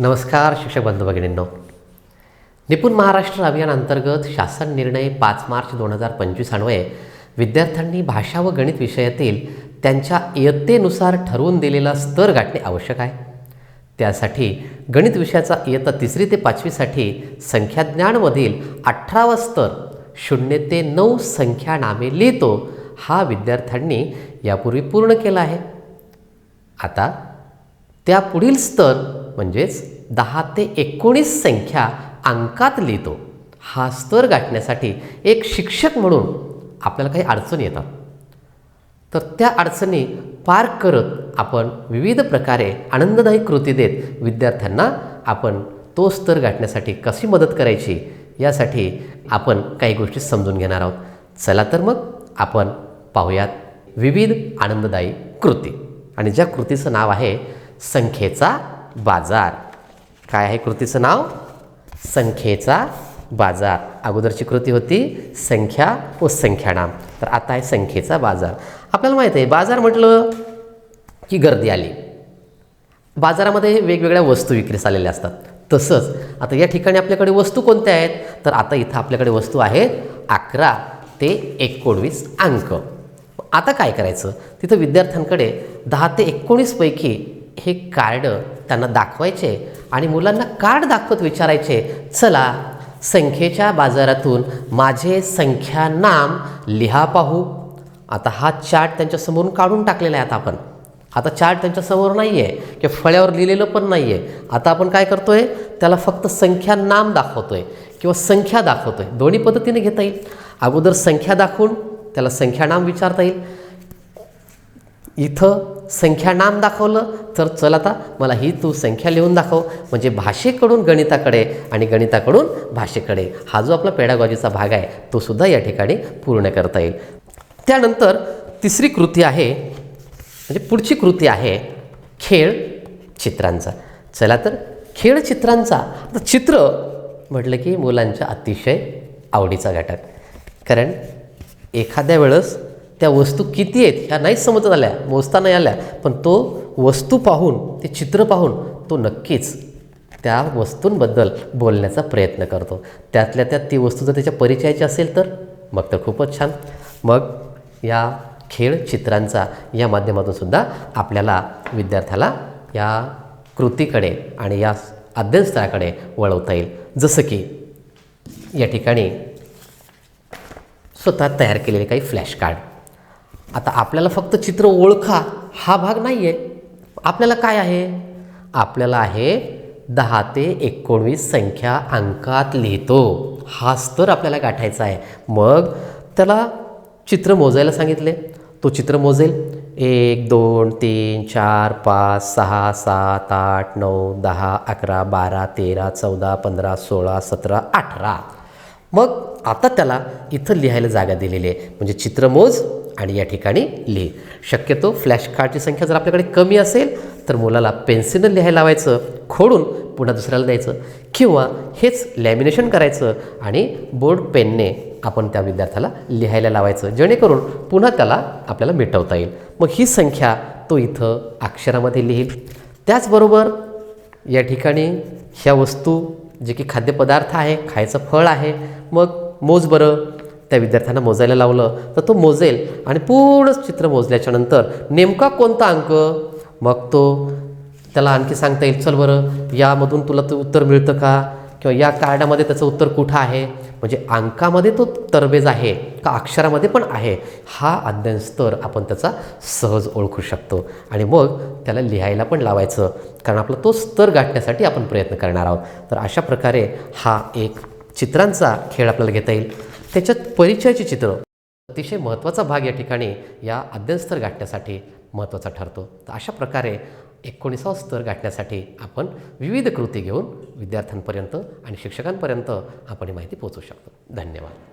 नमस्कार शिक्षक बंधू भगिनींनो, निपुण महाराष्ट्र अभियान अंतर्गत शासन निर्णय 5 मार्च 2025 अन्वये विद्यार्थ्यांनी भाषा व गणित विषयातील त्यांच्या इयत्तेनुसार ठरवून दिलेला स्तर गाठणे आवश्यक आहे. त्यासाठी गणित विषयाचा इयत्ता 3री ते 5वीसाठी संख्याज्ञानमधील 18वा स्तर 0 ते 9 संख्या नामे लिहितो हा विद्यार्थ्यांनी यापूर्वी पूर्ण केला आहे. आता त्या पुढील स्तर म्हणजेच 10 ते 19 संख्या अंकात लिहितो हा स्तर गाठण्यासाठी एक शिक्षक म्हणून आपल्याला काही अडचणी येतात. तर त्या अडचणी पार करत आपण विविध प्रकारे आनंददायी कृती देत विद्यार्थ्यांना आपण तो स्तर गाठण्यासाठी कशी मदत करायची यासाठी आपण काही गोष्टी समजून घेणार आहोत. चला तर मग आपण पाहूयात विविध आनंददायी कृती. आणि ज्या कृतीचं नाव आहे संख्येचा बाजार. काय आहे कृतीचं नाव? संख्येचा बाजार. अगोदरची कृती होती संख्या व संख्यानाम, तर आता आहे संख्येचा बाजार. आपल्याला माहीत आहे बाजार म्हटलं की गर्दी आली. बाजारामध्ये वेगवेगळ्या वस्तू विक्रीस आलेल्या असतात. तसंच आता या ठिकाणी आपल्याकडे वस्तू कोणत्या आहेत? तर आता इथं आपल्याकडे वस्तू आहेत 11 ते 19 अंक. आता काय करायचं? तिथं विद्यार्थ्यांकडे 10 ते 19 पैकी हे कार्ड त्यांना दाखवायचे आणि मुलांना कार्ड दाखवत विचारायचे, चला संख्येच्या बाजारातून माझे संख्या नाम लिहा पाहू. आता हा चार्ट त्यांच्यासमोरून काढून टाकलेला आहे. आता चार्ट त्यांच्यासमोर नाही आहे किंवा फळ्यावर लिहिलेलं पण नाही आहे. आता आपण काय करतोय? त्याला फक्त संख्या नाम दाखवतोय किंवा संख्या दाखवतोय. दोन्ही पद्धतीने घेता येईल. अगोदर संख्या दाखवून त्याला संख्या नाम विचारता येईल. इथं संख्या नाम दाखवलं तर चल आता मला ही तू संख्या लिहून दाखव. म्हणजे भाषेकडून गणिताकडे आणि गणिताकडून भाषेकडे हा जो आपला पेडागॉजीचा भाग आहे तो सुद्धा या ठिकाणी पूर्ण करता येईल. त्यानंतर तिसरी कृती आहे, म्हणजे पुढची कृती आहे खेळ चित्रांचा. चला तर खेळ चित्रांचा. आता चित्र म्हटलं की मुलांच्या अतिशय आवडीचा घटक. कारण एखाद्या वेळेस त्या वस्तू किती आहेत ह्या नाही समजत आल्या, मोजता नाही आल्या, पण तो वस्तू पाहून ते चित्र पाहून तो नक्कीच त्या वस्तूंबद्दल बोलण्याचा प्रयत्न करतो. त्यातल्या त्यात ती वस्तू जर त्याच्या परिचयाची असेल तर मग तर खूपच छान. मग या खेळ चित्रांचा या माध्यमातून सुद्धा आपल्याला विद्यार्थ्याला या कृतीकडे आणि या अध्ययनस्थळाकडे वळवता येईल. जसं की या ठिकाणी स्वतः तयार केलेले काही फ्लॅश कार्ड. आता आपल्याला फक्त चित्र ओळखा हा भाग नाही आहे. आपल्याला काय आहे? आपल्याला आहे 10 ते 19 संख्या अंकात लिहितो हा स्तर आपल्याला गाठायचा आहे. मग त्याला चित्र मोजायला सांगितले, तो चित्र मोजेल. 1 2 3 4 5 6 7 8 9 10 11 12 13 14 15 16 17 18. मग आता त्याला इथं लिहायला जागा दिलेली आहे. म्हणजे चित्र मोज आणि या ठिकाणी लिहि. शक्यतो फ्लॅश कार्डची संख्या जर आपल्याकडे कमी असेल तर मुलाला पेन्सिलनं लिहायला लावायचं, खोडून पुन्हा दुसऱ्याला द्यायचं, किंवा हेच लॅमिनेशन करायचं आणि बोर्ड पेनने आपण त्या विद्यार्थ्याला लिहायला लावायचं, जेणेकरून पुन्हा त्याला आपल्याला मिटवता येईल. मग ही संख्या तो इथं अक्षरामध्ये लिहील. त्याचबरोबर या ठिकाणी ह्या वस्तू जे की खाद्यपदार्थ आहे, खायचं फळ आहे, मग मोज बरं. त्या विद्यार्थ्यांना मोजायला लावलं तर तो मोजेल आणि पूर्ण चित्र मोजल्याच्यानंतर नेमका कोणता अंक, मग तो त्याला आणखी सांगता येईल, चल बरं यामधून तुला ते उत्तर मिळतं का, किंवा या कार्डामध्ये त्याचं उत्तर कुठं आहे. म्हणजे अंकामध्ये तो तरबेज आहे का अक्षरामध्ये पण आहे, हा अध्ययन स्तर आपण त्याचा सहज ओळखू शकतो. आणि मग त्याला लिहायला पण लावायचं, कारण आपला तो स्तर गाठण्यासाठी आपण प्रयत्न करणार आहोत. तर अशा प्रकारे हा एक चित्रांचा खेळ आपल्याला घेता येईल. त्याच्यात परिचयाची चित्र अतिशय महत्त्वाचा भाग या ठिकाणी या अध्ययन स्तर गाठण्यासाठी महत्त्वाचा ठरतो. तर अशा प्रकारे 19वा स्तर गाठण्यासाठी आपण विविध कृती घेऊन विद्यार्थ्यांपर्यंत आणि शिक्षकांपर्यंत आपण ही माहिती पोहोचवू शकतो. धन्यवाद.